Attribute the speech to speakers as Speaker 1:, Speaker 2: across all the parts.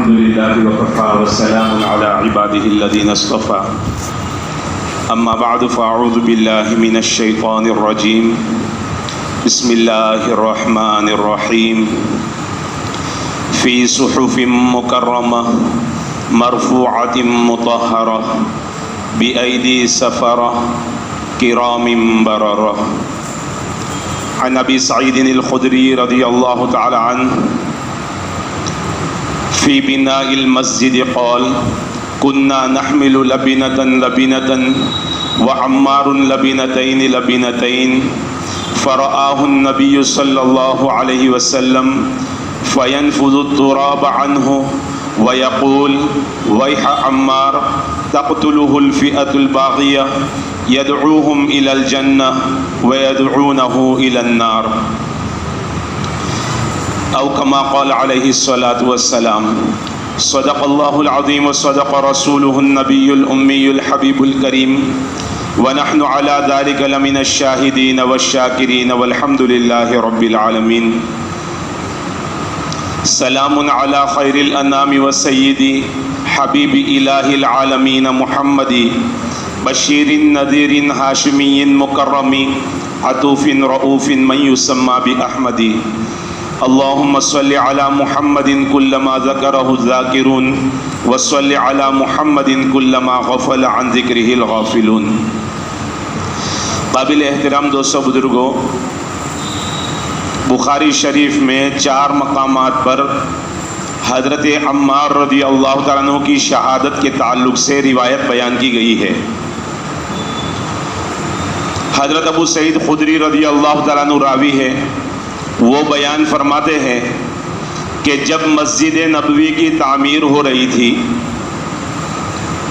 Speaker 1: الحمد لله وكفى والسلام على عباده الذين اصطفى أما بعد فأعوذ بالله من الشيطان الرجيم بسم الله الرحمن الرحيم في صحف مكرمة مرفوعة مطهرة بأيدي سفرة كرام بررة. عن أبي سعيد الخدري رضي الله تعالى عنه في بناء المسجد قال: كنا نحمل لبنة وعمار لبنتين فرآه النبي صلى الله عليه وسلم فينفذ التراب عنه ويقول: ويح عمار تقتله الفئة الباغية يدعوهم إلى الجنة ويدعونه إلى النار، أو كما قال عليه الصلاة والسلام. صدق الله العظيم وصدق رسوله النبي الأمي الحبيب الكريم ونحن على ذلك لمن الشاهدين والشاكرين والحمد لله رب العالمين. سلام على خير الأنام والسيد حبيب إله العالمين محمد بشير نذير هاشمي مكرم عطوف رؤوف من يسمى بأحمد. اللهم صل على محمد كلما ذكره الذاكرون وصل على محمد كلما غفل عن ذكره الغافلون. قابل احترام دوستو بزرگوں، بخاری شریف میں 4 مقامات پر حضرت عمار رضی اللہ تعالیٰ عنہ کی شہادت کے تعلق سے روایت بیان کی گئی ہے. حضرت ابو سعید خدری رضی اللہ تعالیٰ عنہ راوی ہے، وہ بیان فرماتے ہیں کہ جب مسجد نبوی کی تعمیر ہو رہی تھی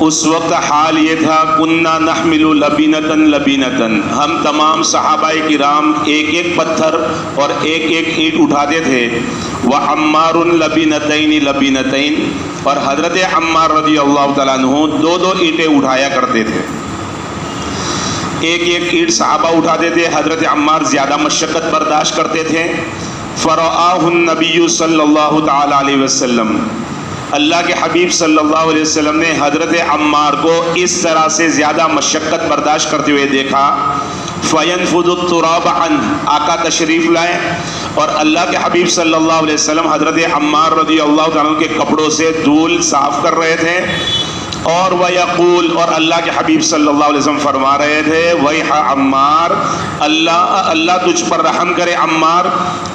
Speaker 1: اس وقت حال یہ تھا: کننا نحمل لبینتن، ہم تمام صحابہ کرام ایک ایک پتھر اور ایک ایک اینٹ اٹھاتے تھے. وعمار لبینتین، اور حضرت عمار رضی اللہ تعالیٰ عنہ 2 اینٹیں اٹھایا کرتے تھے. ایک ایک اینٹ صحابہ اٹھاتے تھے، حضرت عمار زیادہ مشقت برداشت کرتے تھے. فرآہ النبی صلی اللہ تعالی علیہ وسلم، اللہ کے حبیب صلی اللہ علیہ وسلم نے حضرت عمار کو اس طرح سے زیادہ مشقت برداشت کرتے ہوئے دیکھا. فینفذ التراب عنہ، آقا تشریف لائے اور اللہ کے حبیب صلی اللہ علیہ وسلم حضرت عمار رضی اللہ تعالیٰ کے کپڑوں سے دھول صاف کر رہے تھے. اور ویقول، اور اللہ کے حبیب صلی اللہ علیہ وسلم فرما رہے تھے: ویح عمار، اللہ تجھ پر رحم کرے عمار،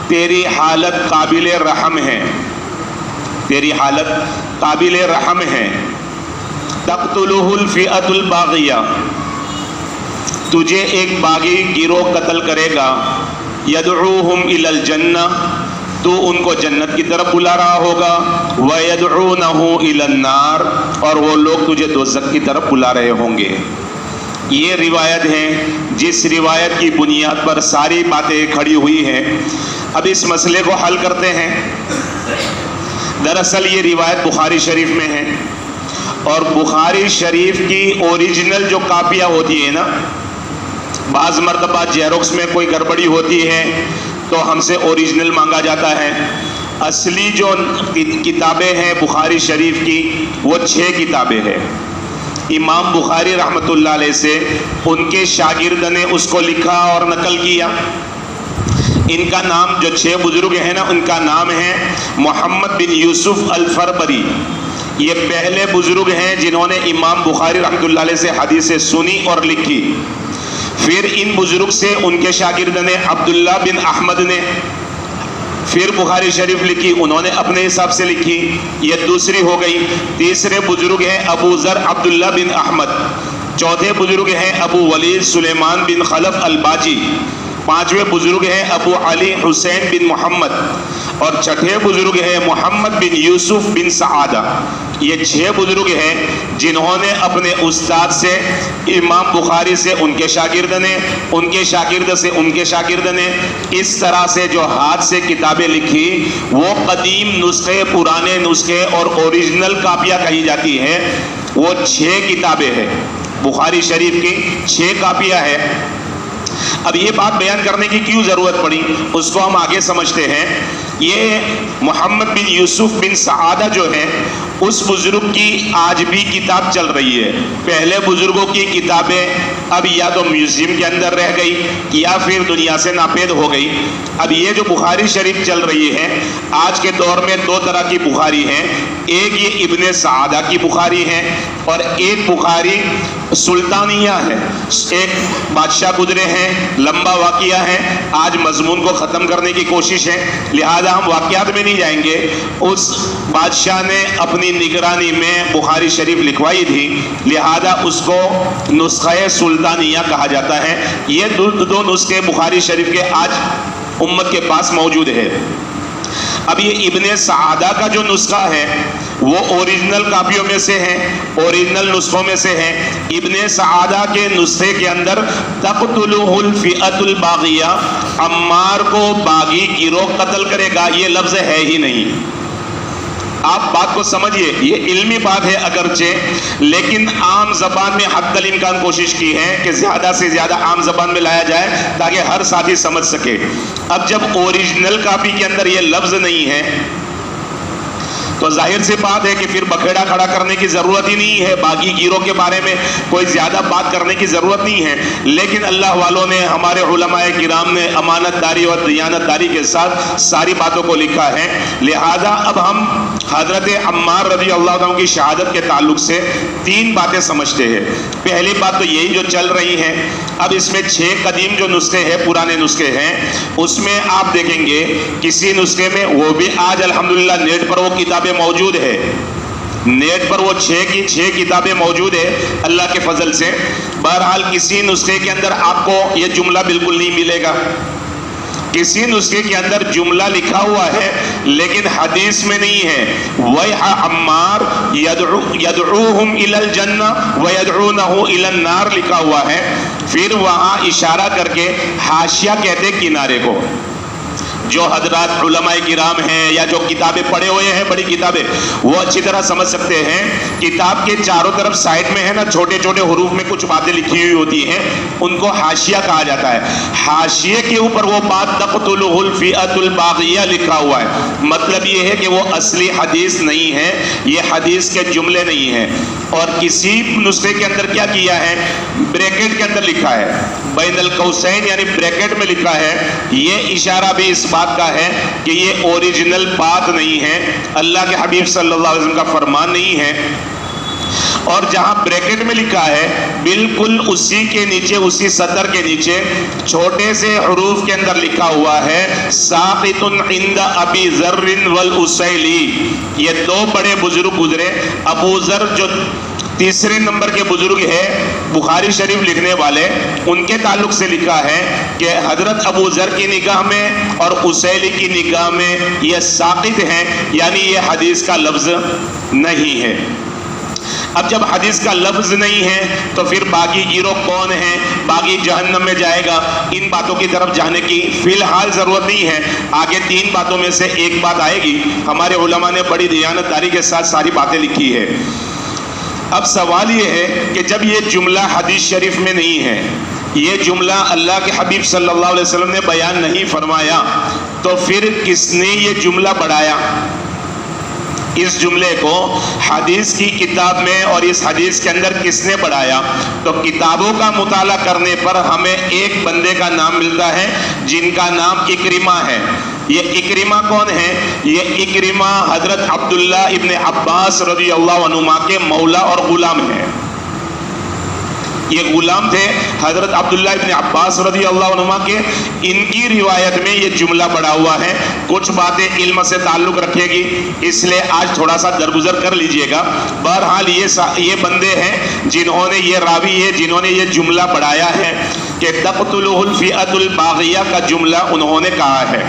Speaker 1: تیری حالت قابل رحم ہے، تیری حالت قابل رحم ہے. تقتلہ الفئۃ الباغیہ، تجھے ایک باغی گروہ قتل کرے گا. یدعوہم الی الجنہ، تو ان کو جنت کی طرف بلا رہا ہوگا. وَيَدْعُونَهُ إِلَى النَّارِ، اور وہ لوگ تجھے دوزخ کی طرف بلا رہے ہوں گے. یہ روایت ہے جس روایت کی بنیاد پر ساری باتیں کھڑی ہوئی ہیں. اب اس مسئلے کو حل کرتے ہیں. دراصل یہ روایت بخاری شریف میں ہے، اور بخاری شریف کی اوریجنل جو کاپیاں ہوتی ہیں نا، بعض مرتبہ جیروکس میں کوئی گڑبڑی ہوتی ہے تو ہم سے اوریجنل مانگا جاتا ہے. اصلی جو کتابیں ہیں بخاری شریف کی وہ 6 کتابیں ہیں. امام بخاری رحمۃ اللہ علیہ سے ان کے شاگرد نے اس کو لکھا اور نقل کیا. ان کا نام، جو 6 بزرگ ہیں نا، ان کا نام ہے محمد بن یوسف الفربری. یہ پہلے بزرگ ہیں جنہوں نے امام بخاری رحمۃ اللہ علیہ سے حدیثیں سنی اور لکھی. پھر ان بزرگ سے ان کے شاگرد نے عبداللہ بن احمد نے پھر بخاری شریف لکھی، انہوں نے اپنے حساب سے لکھی. یہ دوسری ہو گئی. تیسرے بزرگ ہیں ابو ذر عبداللہ بن احمد. چوتھے بزرگ ہیں ابو ولید سلیمان بن خلف الباجی. پانچویں بزرگ ہیں ابو علی حسین بن محمد. اور چھٹے بزرگ ہیں محمد بن یوسف بن سعادہ. یہ 6 بزرگ ہیں جنہوں نے اپنے استاد سے، امام بخاری سے ان کے شاگرد نے، ان کے شاگرد سے ان کے شاگرد نے، اس طرح سے جو ہاتھ سے کتابیں لکھی وہ قدیم نسخے، پرانے نسخے اور اوریجنل کاپیاں کہی جاتی ہیں. وہ 6 کتابیں ہیں. بخاری شریف کی 6 کاپیاں ہیں. اب یہ بات بیان کرنے کی کیوں ضرورت پڑی اس کو ہم آگے سمجھتے ہیں. یہ محمد بن یوسف بن سعادہ جو ہے اس بزرگ کی آج بھی کتاب چل رہی ہے. پہلے بزرگوں کی کتابیں اب یا تو میوزیم کے اندر رہ گئی یا پھر دنیا سے ناپید ہو گئی. اب یہ جو بخاری شریف چل رہی ہے آج کے دور میں دو طرح کی بخاری ہیں. ایک یہ ابن سعادہ کی بخاری ہے اور ایک بخاری سلطانیہ ہے. ایک بادشاہ گزرے ہیں, لمبا واقعہ ہے, آج مضمون کو ختم کرنے کی کوشش ہے, لہذا ہم واقعات میں نہیں جائیں گے. اس بادشاہ نے اپنی نگرانی میں بخاری شریف لکھوائی تھی, لہذا اس کو نسخہ سلطانیہ کہا جاتا ہے. یہ دو نسخے بخاری شریف کے آج امت کے پاس موجود ہے. اب یہ ابن سعادہ کا جو نسخہ ہے وہ اوریجنل کاپیوں میں سے ہے, اوریجنل نسخوں میں سے ہے. ابن سعادہ کے نسخے کے اندر تقتلہ الفئۃ الباغیہ, عمار کو باغی گروہ قتل کرے گا, یہ لفظ ہے ہی نہیں. آپ بات کو سمجھیے, یہ علمی بات ہے اگرچہ, لیکن عام زبان میں حد الامکان کوشش کی ہے کہ زیادہ سے زیادہ عام زبان میں لایا جائے تاکہ ہر ساتھی سمجھ سکے. اب جب اوریجنل کاپی کے اندر یہ لفظ نہیں ہے تو ظاہر سی بات ہے کہ پھر بکھیڑا کھڑا کرنے کی ضرورت ہی نہیں ہے, باغی گیروں کے بارے میں کوئی زیادہ بات کرنے کی ضرورت نہیں ہے. لیکن اللہ والوں نے, ہمارے علماء کرام نے امانت داری اور دیانت داری کے ساتھ ساری باتوں کو لکھا ہے. لہذا اب ہم حضرت عمار رضی اللہ عنہ کی شہادت کے تعلق سے تین باتیں سمجھتے ہیں. پہلی بات تو یہی جو چل رہی ہیں, اب اس میں 6 قدیم جو نسخے ہیں, پرانے نسخے ہیں, اس میں آپ دیکھیں گے کسی نسخے میں, وہ بھی آج الحمدللہ نیٹ پر وہ کتابیں موجود ہے, نیٹ پر وہ 6 کی 6 کتابیں موجود ہے اللہ کے فضل سے. بہرحال کسی نسخے کے اندر آپ کو یہ جملہ بالکل نہیں ملے گا. کسی نسخے کے اندر جملہ لکھا ہوا ہے لیکن حدیث میں نہیں ہے. وَيْحَ عَمَّارْ يَدْعُوهُمْ إِلَى الْجَنَّةِ وَيَدْعُونَهُ إِلَى النَّارِ لکھا ہوا ہے. پھر وہاں اشارہ کر کے حاشیہ کہتے کنارے کو. جو حضرات علماء کرام ہیں یا جو کتابیں پڑھے ہوئے ہیں, بڑی کتابیں, وہ اچھی طرح سمجھ سکتے ہیں. کتاب کے چاروں طرف سائڈ میں ہے نا, چھوٹے چھوٹے حروف میں کچھ باتیں لکھی ہوئی ہوتی ہیں, ان کو حاشیہ کہا جاتا ہے. حاشیے کے اوپر وہ بات تقتلہ الفئۃ الباغیہ لکھا ہوا ہے. مطلب یہ ہے کہ وہ اصلی حدیث نہیں ہے, یہ حدیث کے جملے نہیں ہیں. اور کسی نسخے کے اندر کیا کیا ہے, بریکٹ کے اندر لکھا ہے, بین القوسین یعنی بریکٹ میں لکھا ہے. یہ اشارہ بھی اس بات کا ہے کہ یہ اوریجنل بات نہیں ہے, اللہ کے حبیب صلی اللہ علیہ وسلم کا فرمان نہیں ہے. اور جہاں بریکٹ میں لکھا ہے بالکل اسی کے نیچے, اسی سطر کے نیچے چھوٹے سے حروف کے اندر لکھا ہوا ہے ساقط عند ابی ذر والاسیلی. یہ 2 بڑے بزرگ گزرے. ابو ذر جو تیسرے نمبر کے بزرگ ہے بخاری شریف لکھنے والے, ان کے تعلق سے لکھا ہے کہ حضرت ابو ذر کی نگاہ میں اور اسیلی کی نگاہ میں یہ ساقط ہیں, یعنی یہ حدیث کا لفظ نہیں ہے. اب جب حدیث کا لفظ نہیں ہے تو پھر باقی گیرو کون ہیں, باقی جہنم میں جائے گا, ان باتوں کی طرف جانے کی فی الحال ضرورت نہیں ہے. آگے 3 باتوں میں سے ایک بات آئے گی. ہمارے علماء نے بڑی دیانت داری کے ساتھ ساری باتیں لکھی ہے. اب سوال یہ ہے کہ جب یہ جملہ حدیث شریف میں نہیں ہے, یہ جملہ اللہ کے حبیب صلی اللہ علیہ وسلم نے بیان نہیں فرمایا, تو پھر کس نے یہ جملہ بڑھایا؟ اس جملے کو حدیث کی کتاب میں اور اس حدیث کے اندر کس نے بڑھایا؟ تو کتابوں کا مطالعہ کرنے پر ہمیں ایک بندے کا نام ملتا ہے جن کا نام اکرمہ ہے. یہ اکرمہ کون ہے؟ یہ اکرمہ حضرت عبداللہ ابن عباس رضی اللہ عنہما کے مولا اور غلام ہیں. یہ غلام تھے حضرت عبداللہ ابن عباس رضی اللہ عنہما کے. ان کی روایت میں یہ جملہ پڑا ہوا ہے. کچھ باتیں علم سے تعلق رکھے گی, اس لیے آج تھوڑا سا درگزر کر لیجئے گا. بہرحال یہ بندے ہیں جنہوں نے, یہ راوی ہے جنہوں نے یہ جملہ پڑھایا ہے کہ تقتلہ الفئۃ الباغیہ کا جملہ انہوں نے کہا ہے.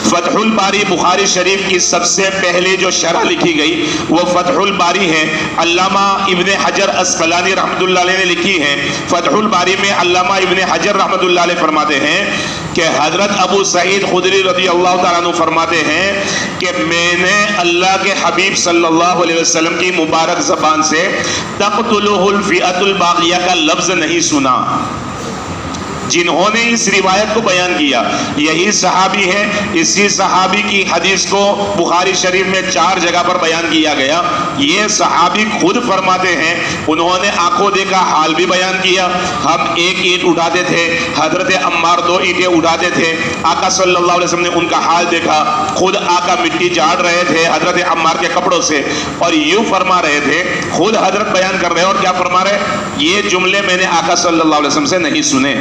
Speaker 1: فتح الباری بخاری شریف کی سب سے پہلے جو شرح لکھی گئی وہ فتح الباری ہے. علامہ ابن حجر اسقلانی رحمۃ اللہ علیہ نے لکھی ہے. فتح الباری میں علامہ ابن حجر رحمۃ اللہ علیہ فرماتے ہیں کہ حضرت ابو سعید خدری رضی اللہ تعالیٰ عنہ فرماتے ہیں کہ میں نے اللہ کے حبیب صلی اللہ علیہ وسلم کی مبارک زبان سے تقتلہ الفئۃ الباغیہ کا لفظ نہیں سنا. جنہوں نے اس روایت کو بیان کیا یہی صحابی ہے. اسی صحابی کی حدیث کو بخاری شریف میں 4 جگہ پر بیان کیا گیا. یہ صحابی خود فرماتے ہیں انہوں نے آنکھوں دیکھا حال بھی بیان کیا. ہم 1 اینٹ اٹھاتے تھے, حضرت عمار 2 اینٹیں اٹھاتے تھے. آقا صلی اللہ علیہ وسلم نے ان کا حال دیکھا, خود آقا مٹی جھاڑ رہے تھے حضرت عمار کے کپڑوں سے اور یوں فرما رہے تھے. خود حضرت بیان کر رہے اور کیا فرما رہے, یہ جملے میں نے آقا صلی اللہ علیہ وسلم سے نہیں سنے.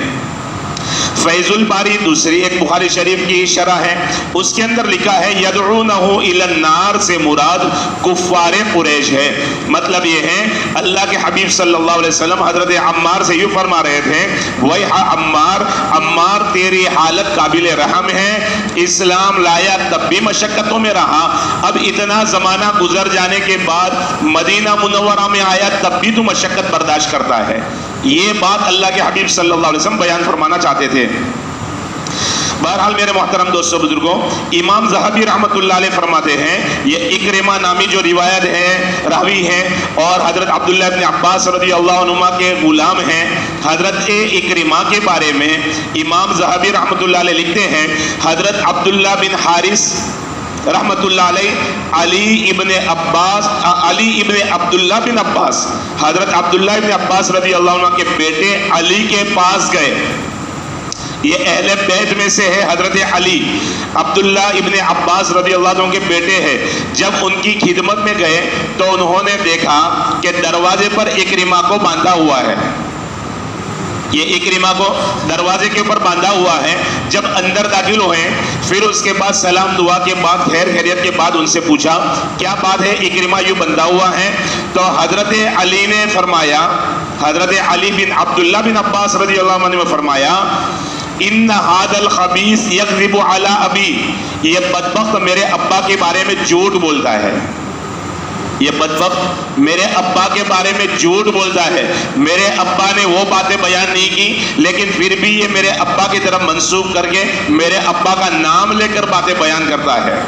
Speaker 1: فیض الباری دوسری ایک بخاری شریف کی شرح ہے, اس کے اندر لکھا ہے یدعونہ الی النار سے مراد کفار قریش ہے. مطلب یہ ہے اللہ کے حبیب صلی اللہ علیہ وسلم حضرت عمار سے یوں فرما رہے تھے ویحا عمار, عمار تیری حالت قابل رحم ہے, اسلام لایا تب بھی مشقتوں میں رہا, اب اتنا زمانہ گزر جانے کے بعد مدینہ منورہ میں آیا تب بھی تو مشقت برداشت کرتا ہے. یہ بات اللہ کے حبیب صلی اللہ علیہ وسلم بیان فرمانا چاہتے تھے. بہرحال میرے محترم دوستو بزرگوں, امام ذہبی رحمۃ اللہ علیہ فرماتے ہیں یہ اکرمہ نامی جو روایت ہے راوی ہیں اور حضرت عبداللہ ابن عباس رضی اللہ عنہما کے غلام ہیں. حضرت اکرمہ کے بارے میں امام ذہبی رحمۃ اللہ علیہ لکھتے ہیں حضرت عبداللہ بن حارث رحمت اللہ علیہ علی ابن عبداللہ بن عباس, حضرت عبداللہ ابن عباس رضی اللہ عنہ کے بیٹے علی کے پاس گئے. یہ اہل بیت میں سے ہے حضرت علی, عبداللہ ابن عباس رضی اللہ عنہ کے بیٹے ہیں. جب ان کی خدمت میں گئے تو انہوں نے دیکھا کہ دروازے پر اکرمہ کو باندھا ہوا ہے. یہ اکرمہ کو دروازے کے اوپر باندھا ہوا ہے. جب اندر داخل ہوئے پھر اس کے بعد سلام دعا کے بعد خیر خیریت کے بعد ان سے پوچھا کیا بات ہے اکرمہ یوں بندھا ہوا ہے. تو حضرت علی نے فرمایا, حضرت علی بن عبداللہ بن عباس رضی اللہ عنہ نے فرمایا ان ھذا الخبیث یکذب علی ابی, یہ بدبخت میرے ابا کے بارے میں جھوٹ بولتا ہے. یہ بدبخت میرے ابا کے بارے میں جھوٹ بولتا ہے. میرے ابا نے وہ باتیں بیان نہیں کی لیکن پھر بھی یہ میرے ابا کی طرف منسوب کر کے میرے ابا کا نام لے کر باتیں بیان کرتا ہے.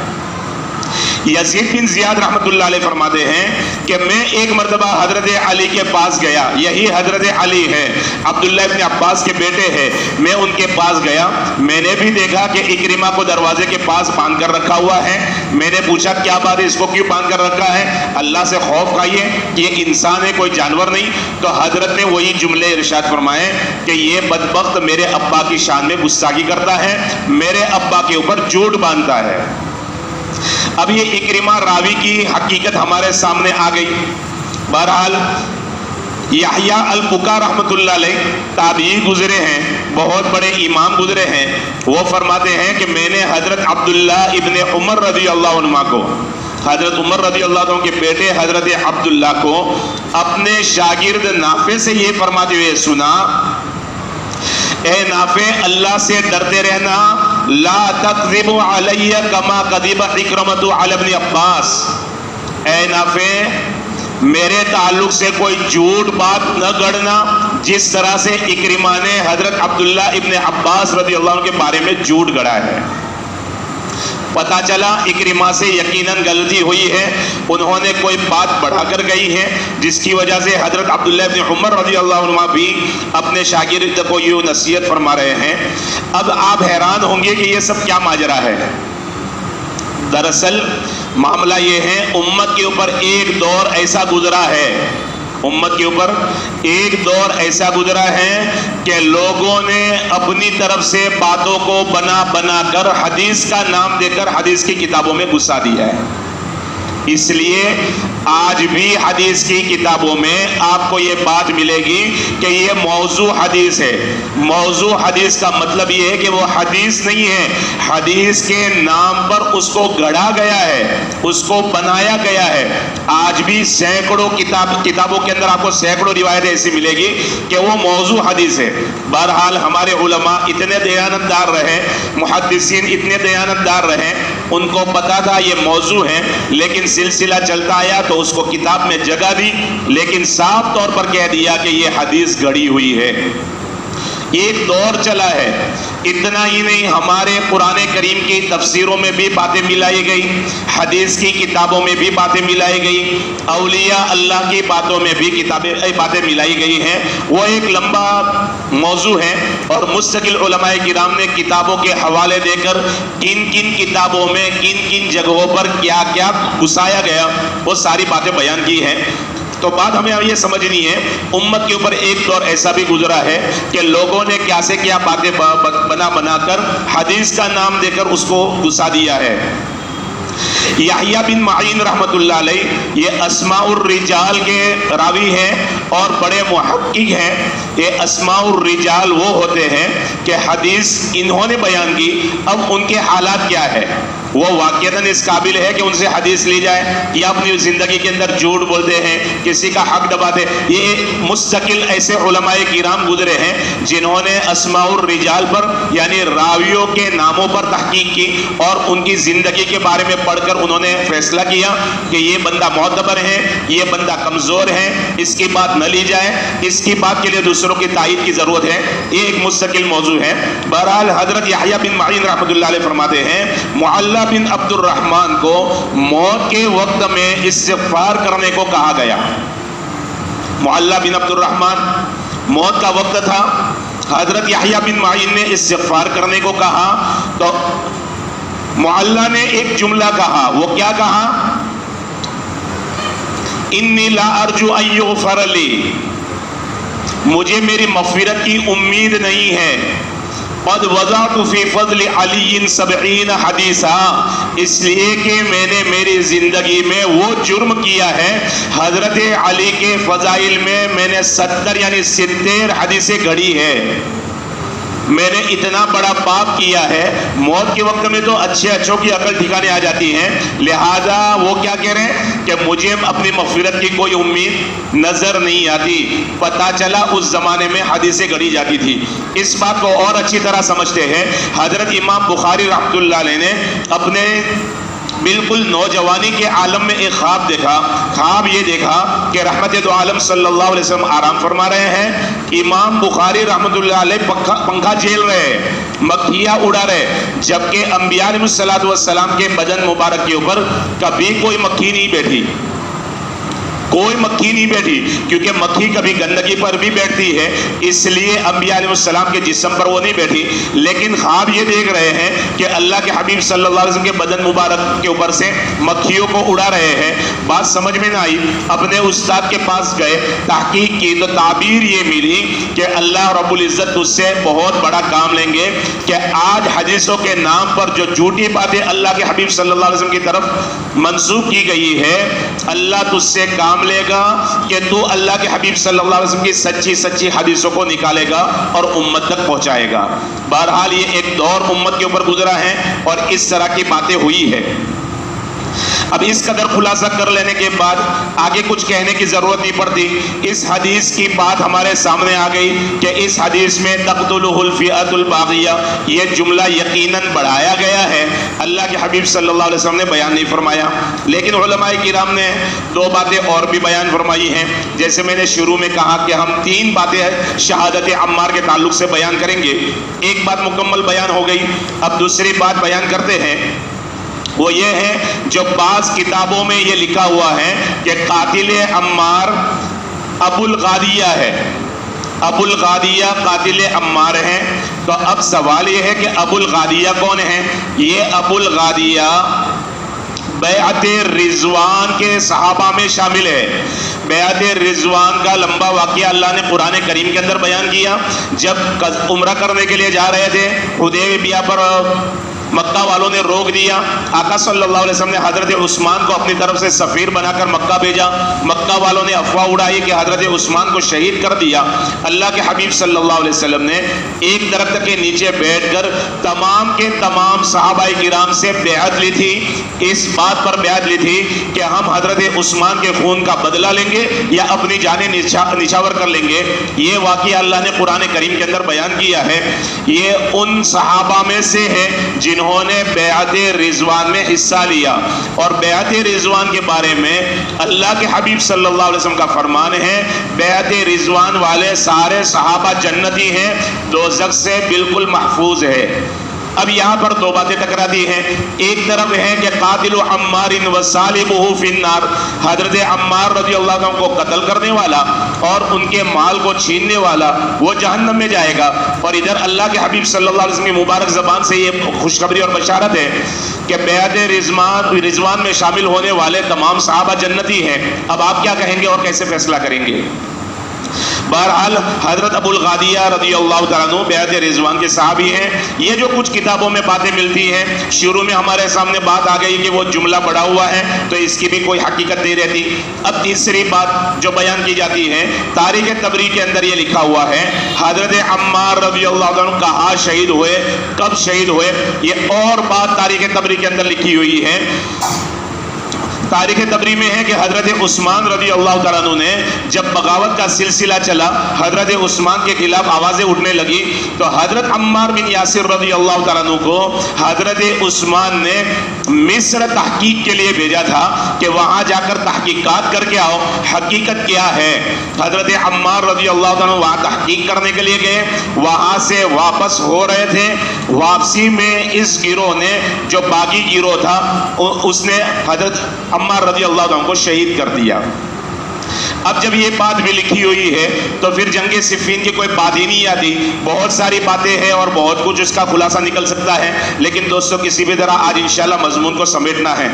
Speaker 1: یزید بن زیاد رحمت اللہ علیہ فرماتے ہیں کہ میں ایک مرتبہ حضرت علی کے پاس گیا, یہی حضرت علی ہے, عبداللہ ابن عباس کے بیٹے ہیں. میں ان کے پاس گیا, میں نے بھی دیکھا کہ اکرمہ کو دروازے کے پاس باندھ کر رکھا ہوا ہے. میں نے پوچھا کیا بات ہے, اس کو کیوں باندھ کر رکھا ہے؟ اللہ سے خوف کھائیے کہ یہ انسان ہے کوئی جانور نہیں. تو حضرت نے وہی جملے ارشاد فرمائے کہ یہ بدبخت میرے ابا کی شان میں گستاخی کرتا ہے, میرے ابا کے اوپر جھوٹ باندھتا ہے. اب یہ اکرمہ راوی کی حقیقت ہمارے سامنے آ گئی. بہرحال یحییٰ الفقہ رحمت اللہ علیہ تابعی گزرے ہیں, بہت بڑے امام گزرے ہیں. وہ فرماتے ہیں کہ میں نے حضرت عبداللہ ابن عمر رضی اللہ عنہ کو, حضرت عمر رضی اللہ عنہ کے بیٹے حضرت عبداللہ کو اپنے شاگرد نافع سے یہ فرماتے ہوئے سنا اے نافع اللہ سے ڈرتے رہنا, لا تکذب علی کما کذب اکرمۃ علی ابن عباس. اے نافع میرے تعلق سے کوئی جھوٹ بات نہ گڑنا جس طرح سے اکرمہ نے حضرت عبداللہ ابن عباس رضی اللہ عنہ کے بارے میں جھوٹ گڑا ہے. پتا چلا اکرمہ سے یقیناً غلطی ہوئی ہے, انہوں نے کوئی بات بڑھا کر گئی ہے جس کی وجہ سے حضرت عبداللہ ابن عمر رضی اللہ عنہ بھی اپنے شاگرد کو یوں نصیحت فرما رہے ہیں. اب آپ حیران ہوں گے کہ یہ سب کیا ماجرا ہے. دراصل معاملہ یہ ہے امت کے اوپر ایک دور ایسا گزرا ہے, امت کے اوپر ایک دور ایسا گزرا ہے کہ لوگوں نے اپنی طرف سے باتوں کو بنا بنا کر حدیث کا نام دے کر حدیث کی کتابوں میں گھسا دیا ہے. اس لیے آج بھی حدیث کی کتابوں میں آپ کو یہ بات ملے گی کہ یہ موضوع حدیث ہے. موضوع حدیث کا مطلب یہ ہے کہ وہ حدیث نہیں ہے, حدیث کے نام پر اس کو گڑھا گیا ہے, اس کو بنایا گیا ہے. آج بھی سینکڑوں کتابوں کے اندر آپ کو سینکڑوں روایتیں ایسی ملے گی کہ وہ موضوع حدیث ہے. بہرحال ہمارے علماء اتنے دیانتدار رہے, محدثین اتنے دیانتدار رہے, ان کو پتا تھا یہ موضوع ہے, لیکن سلسلہ چلتا آیا تو اس کو کتاب میں جگہ دی, لیکن صاف طور پر کہہ دیا کہ یہ حدیث گڑھی ہوئی ہے. ایک دور چلا ہے. اتنا ہی نہیں، ہمارے قرآن کریم کی تفسیروں میں بھی باتیں ملائی گئی، حدیث کی کتابوں میں بھی باتیں ملائی گئی، اولیاء اللہ کی باتوں میں بھی باتیں ملائی گئی ہیں. وہ ایک لمبا موضوع ہے، اور مستقل علماء کرام نے کتابوں کے حوالے دے کر کن کن کتابوں میں کن کن جگہوں پر کیا کیا گھسایا گیا وہ ساری باتیں بیان کی ہیں. تو بات ہمیں یہ سمجھنی ہے، امت کے اوپر ایک دور ایسا بھی گزرا ہے کہ لوگوں نے کیا سے کیا باتیں بنا کر حدیث کا نام دے کر اس کو گھسا دیا ہے. یحییٰ بن معین رحمۃ اللہ علیہ یہ اسماء الرجال کے راوی ہیں اور بڑے محقق ہیں. یہ اسماء الرجال وہ ہوتے ہیں کہ حدیث انہوں نے بیان کی، اب ان کے حالات کیا ہے، وہ واقعتاً اس قابل ہے کہ ان سے حدیث لی جائے یا اپنی زندگی کے اندر جھوٹ بولتے ہیں، کسی کا حق دباتے. یہ مستقل ایسے علماء کرام گزرے ہیں جنہوں نے اسماء الرجال پر یعنی راویوں کے ناموں پر تحقیق کی اور ان کی زندگی کے بارے میں پڑھ کر انہوں نے فیصلہ کیا کہ یہ بندہ معتبر ہے، یہ بندہ کمزور ہے، اس کی بات نہ لی جائے، اس کی بات کے لیے دوسروں کی تائید کی ضرورت ہے. یہ ایک مستقل موضوع ہے. بہرحال حضرت یحییٰ بن معین رحمۃ اللہ علیہ فرماتے ہیں معلّہ بن عبد الرحمن کو موت کے وقت میں استغفار کرنے کو کہا گیا. معلّہ بن عبد الرحمن موت کا وقت تھا، حضرت یحییٰ بن معین نے استغفار کرنے کو کہا تو معلّہ نے ایک جملہ کہا. وہ کیا کہا؟ انی لا ارجو ان یغفر لی، مجھے میری مغفرت کی امید نہیں ہے. قد وضعت فی فضل علی 70 حدیثا، اس لیے کہ میں نے میری زندگی میں وہ جرم کیا ہے، حضرت علی کے فضائل میں نے 70 یعنی 70 حدیثیں گھڑی ہے. میں نے اتنا بڑا پاپ کیا ہے. موت کے وقت میں تو اچھے اچھوں کی عقل ٹھکانے آ جاتی ہیں، لہذا وہ کیا کہہ رہے ہیں کہ مجھے اپنی مغفرت کی کوئی امید نظر نہیں آتی. پتہ چلا اس زمانے میں حدیثیں گھڑی جاتی تھی. اس بات کو اور اچھی طرح سمجھتے ہیں حضرت امام بخاری رحمۃ اللہ علیہ نے اپنے بالکل نوجوانی کے عالم میں ایک خواب دیکھا. خواب یہ دیکھا کہ رحمت دو عالم صلی اللہ علیہ وسلم آرام فرما رہے ہیں، امام بخاری رحمت اللہ علیہ پنکھا جھیل رہے، مکھیاں اڑا رہے، جبکہ انبیاء علیہ السلام کے بدن مبارک کے اوپر کبھی کوئی مکھی نہیں بیٹھی، کوئی مکھی نہیں بیٹھی، کیونکہ مکھی کبھی گندگی پر بھی بیٹھتی ہے، اس لیے انبیاء علیہ السلام کے جسم پر وہ نہیں بیٹھی. لیکن خواب یہ دیکھ رہے ہیں کہ اللہ کے حبیب صلی اللہ علیہ وسلم کے بدن مبارک کے اوپر سے مکھیوں کو اڑا رہے ہیں. بات سمجھ میں نہ آئی، اپنے استاد کے پاس گئے، تحقیق کی تو تعبیر یہ ملی کہ اللہ رب العزت اس سے بہت بڑا کام لیں گے کہ آج حدیثوں کے نام پر جو جھوٹی باتیں اللہ کے حبیب صلی اللہ علیہ وسلم کی طرف منسوخ کی گئی ہے، اللہ تجھ سے کام لے گا کہ تو اللہ کے حبیب صلی اللہ علیہ وسلم کی سچی سچی حدیثوں کو نکالے گا اور امت تک پہنچائے گا. بہرحال یہ ایک دور امت کے اوپر گزرا ہے اور اس طرح کی باتیں ہوئی ہے. اب اس قدر خلاصہ کر لینے کے بعد آگے کچھ کہنے کی ضرورت نہیں پڑتی. اس حدیث کی بات ہمارے سامنے آ گئی کہ اس حدیث میں تقتلہ الفئۃ الباغیہ یہ جملہ یقیناً بڑھایا گیا ہے، اللہ کے حبیب صلی اللہ علیہ وسلم نے بیان نہیں فرمایا. لیکن علماء کرام نے دو باتیں اور بھی بیان فرمائی ہیں. جیسے میں نے شروع میں کہا کہ ہم 3 باتیں شہادت عمار کے تعلق سے بیان کریں گے. ایک بات مکمل بیان ہو گئی، اب دوسری بات بیان کرتے ہیں. وہ یہ ہے جو بعض کتابوں میں یہ لکھا ہوا ہے کہ قاتل عمار ابو الغادیہ ہے، ابو الغادیہ قاتل عمار ہیں. تو اب سوال یہ ہے کہ ابو الغادیہ کون ہیں؟ یہ ابو الغادیہ بیعت رضوان کے صحابہ میں شامل ہے. بیعت رضوان کا لمبا واقعہ اللہ نے قرآن کریم کے اندر بیان کیا. جب عمرہ کرنے کے لیے جا رہے تھے، حدیبیہ پر مکہ والوں نے روک دیا. آقا صلی اللہ علیہ وسلم نے حضرت عثمان کو اپنی طرف سے سفیر بنا کر مکہ بھیجا. مکہ والوں نے افواہ اڑائی کہ حضرت عثمان کو شہید کر دیا. اللہ کے حبیب صلی اللہ علیہ وسلم نے ایک درخت کے نیچے بیٹھ کر تمام کے تمام صحابہ کرام سے بیعت لی تھی. اس بات پر بیعت لی تھی کہ ہم حضرت عثمان کے خون کا بدلہ لیں گے یا اپنی جانیں نچھاور کر لیں گے. یہ واقعہ اللہ نے قرآن کریم کے اندر بیان کیا ہے. یہ ان صحابہ میں سے ہے جنہوں نے بیعت رضوان میں حصہ لیا. اور بیعت رضوان کے بارے میں اللہ کے حبیب صلی اللہ علیہ وسلم کا فرمان ہے بیعت رضوان والے سارے صحابہ جنتی ہیں, دوزخ سے بالکل محفوظ ہے. اب یہاں پر دو باتیں ٹکراتی ہیں. ایک طرف ہے کہ قاتل عمار و سالبہ فی النار, حضرت عمار رضی اللہ عنہ کو قتل کرنے والا اور ان کے مال کو چھیننے والا وہ جہنم میں جائے گا. اور ادھر اللہ کے حبیب صلی اللہ علیہ وسلم کی مبارک زبان سے یہ خوشخبری اور بشارت ہے کہ بیعت رضوان میں شامل ہونے والے تمام صحابہ جنتی ہیں. اب آپ کیا کہیں گے اور کیسے فیصلہ کریں گے؟ بہرحال حضرت ابو الغادیہ رضی اللہ تعالیٰ عنہ بیعت رضوان کے صحابی ہیں. یہ جو کچھ کتابوں میں باتیں ملتی ہیں, شروع میں ہمارے سامنے بات آ گئی کہ وہ جملہ پڑا ہوا ہے تو اس کی بھی کوئی حقیقت نہیں رہتی. اب تیسری بات جو بیان کی جاتی ہے, تاریخ طبری کے اندر یہ لکھا ہوا ہے حضرت عمار رضی اللہ عنہ کہاں شہید ہوئے, کب شہید ہوئے, یہ اور بات تاریخ طبری کے اندر لکھی ہوئی ہے. تاریخ طبری میں ہے کہ حضرت عثمان رضی اللہ تعالیٰ عنہ نے جب بغاوت کا سلسلہ چلا, حضرت عثمان کے خلاف آوازیں اٹھنے لگی, تو حضرت عمار بن یاسر رضی اللہ تعالیٰ عنہ کو حضرت عثمان نے مصر تحقیق کے لیے بھیجا تھا کہ وہاں جا کر تحقیقات کر کے آؤ حقیقت کیا ہے. حضرت عمار رضی اللہ تعالیٰ عنہ وہاں تحقیق کرنے کے لیے گئے, وہاں سے واپس ہو رہے تھے. واپسی میں اس گروہ نے, جو باغی گروہ تھا, اس نے حضرت عمار رضی اللہ عنہ کو شہید کر دیا. اب جب یہ بات بھی لکھی ہوئی ہے تو پھر جنگ صفین کی کوئی بات ہی نہیں آتی. بہت ساری باتیں ہیں اور بہت کچھ اس کا خلاصہ نکل سکتا ہے, لیکن دوستوں کسی بھی طرح آج انشاءاللہ مضمون کو سمیٹنا ہے.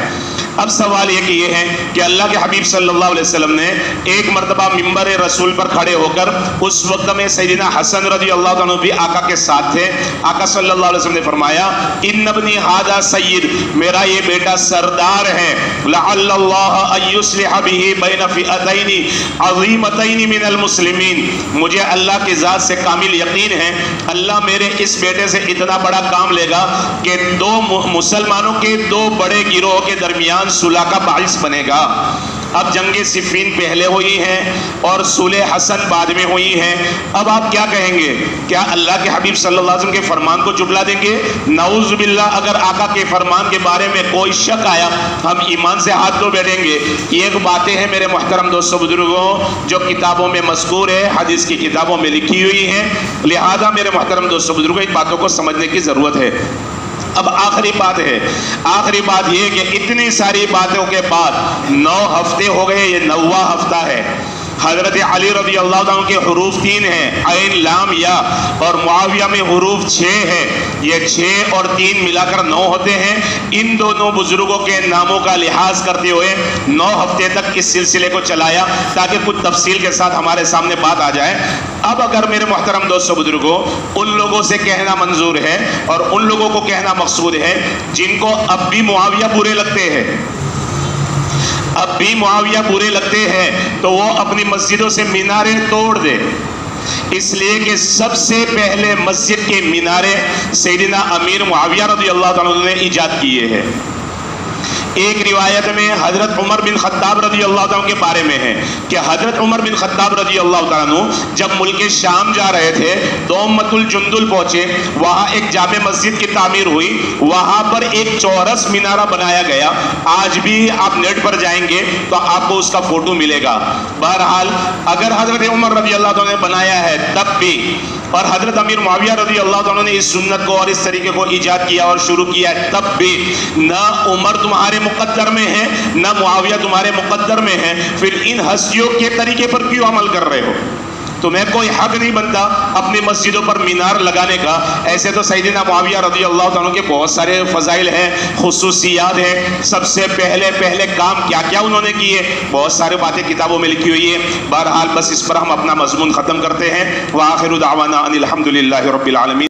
Speaker 1: اب سوال یہ ہے کہ اللہ کے حبیب صلی اللہ علیہ وسلم نے ایک مرتبہ ممبر رسول پر کھڑے ہو کر, اس وقت میں سیدنا حسن رضی اللہ عنہ بھی آقا کے ساتھ تھے, آقا صلی اللہ علیہ وسلم نے فرمایا ان ابنی ھذا سید, میرا یہ بیٹا سردار ہے, لعل اللہ ان یصلح بہ بین فئتین عظیمتین من المسلمین, مجھے اللہ کی ذات سے کامل یقین ہے اللہ میرے اس بیٹے سے اتنا بڑا کام لے گا کہ دو مسلمانوں کے دو بڑے گروہ کے درمیان صلح کا باعث بنے گا. اب جنگ صفین پہلے ہوئی ہیں اور صلح حسن بعد میں ہوئی ہیں. اب آپ کیا کہیں گے؟ کیا اللہ کے حبیب صلی اللہ علیہ وسلم کے فرمان کو جھٹلا دیں گے؟ نعوذ باللہ, اگر آقا کے فرمان کے بارے میں کوئی شک آیا ہم ایمان سے ہاتھ دھو بیٹھیں گے. یہ ایک باتیں ہیں میرے محترم دوستوں بزرگوں جو کتابوں میں مذکور ہے, حدیث کی کتابوں میں لکھی ہوئی ہیں, لہذا میرے محترم دوستوں بزرگوں ان باتوں کو سمجھنے کی ضرورت ہے. اب آخری بات ہے, آخری بات یہ کہ اتنی ساری باتوں کے بعد 9 ہفتے ہو گئے, یہ 9واں ہفتہ ہے. حضرت علی رضی اللہ عنہ کے حروف 3 ہیں, عین لام یا, اور معاویہ میں حروف 6 ہیں. یہ 6 اور 3 ملا کر 9 ہوتے ہیں. ان دونوں بزرگوں کے ناموں کا لحاظ کرتے ہوئے 9 ہفتے تک اس سلسلے کو چلایا تاکہ کچھ تفصیل کے ساتھ ہمارے سامنے بات آ جائے. اب اگر میرے محترم دوستوں بزرگوں ان لوگوں سے کہنا منظور ہے اور ان لوگوں کو کہنا مقصود ہے جن کو اب بھی معاویہ برے لگتے ہیں, اب بھی معاویہ برے لگتے ہیں, تو وہ اپنی مسجدوں سے میناریں توڑ دے. اس لیے کہ سب سے پہلے مسجد کے مینارے سیدنا امیر معاویہ رضی اللہ عنہ نے ایجاد کیے ہیں. ایک روایت میں حضرت عمر بن خطاب رضی اللہ عنہ کے بارے میں ہے کہ حضرت عمر بن خطاب رضی اللہ تعالیٰ عنہ جب ملک شام جا رہے تھے تو امت الجندل پہنچے, وہاں ایک جامع مسجد کی تعمیر ہوئی, وہاں پر ایک چورس مینارہ بنایا گیا. آج بھی آپ نیٹ پر جائیں گے تو آپ کو اس کا فوٹو ملے گا. بہرحال اگر حضرت عمر رضی اللہ عنہ نے بنایا ہے تب بھی, اور حضرت امیر معاویہ رضی اللہ عنہ نے اس سنت کو اور اس طریقے کو ایجاد کیا اور شروع کیا ہے, تب بھی نہ عمر تمہارے مقدر میں ہے نہ معاویہ تمہارے مقدر میں ہے, پھر ان ہستیوں کے طریقے پر کیوں عمل کر رہے ہو؟ تمہیں کوئی حق نہیں بنتا اپنی مسجدوں پر مینار لگانے کا. ایسے تو سیدنا معاویہ رضی اللہ عنہ کے بہت سارے فضائل ہیں, خصوصیات ہیں. سب سے پہلے کام کیا کیا انہوں نے کیے, بہت سارے باتیں کتابوں میں لکھی ہوئی ہیں. بہرحال بس اس پر ہم اپنا مضمون ختم کرتے ہیں. وآخر دعوانا ان الحمد للہ رب العالمین.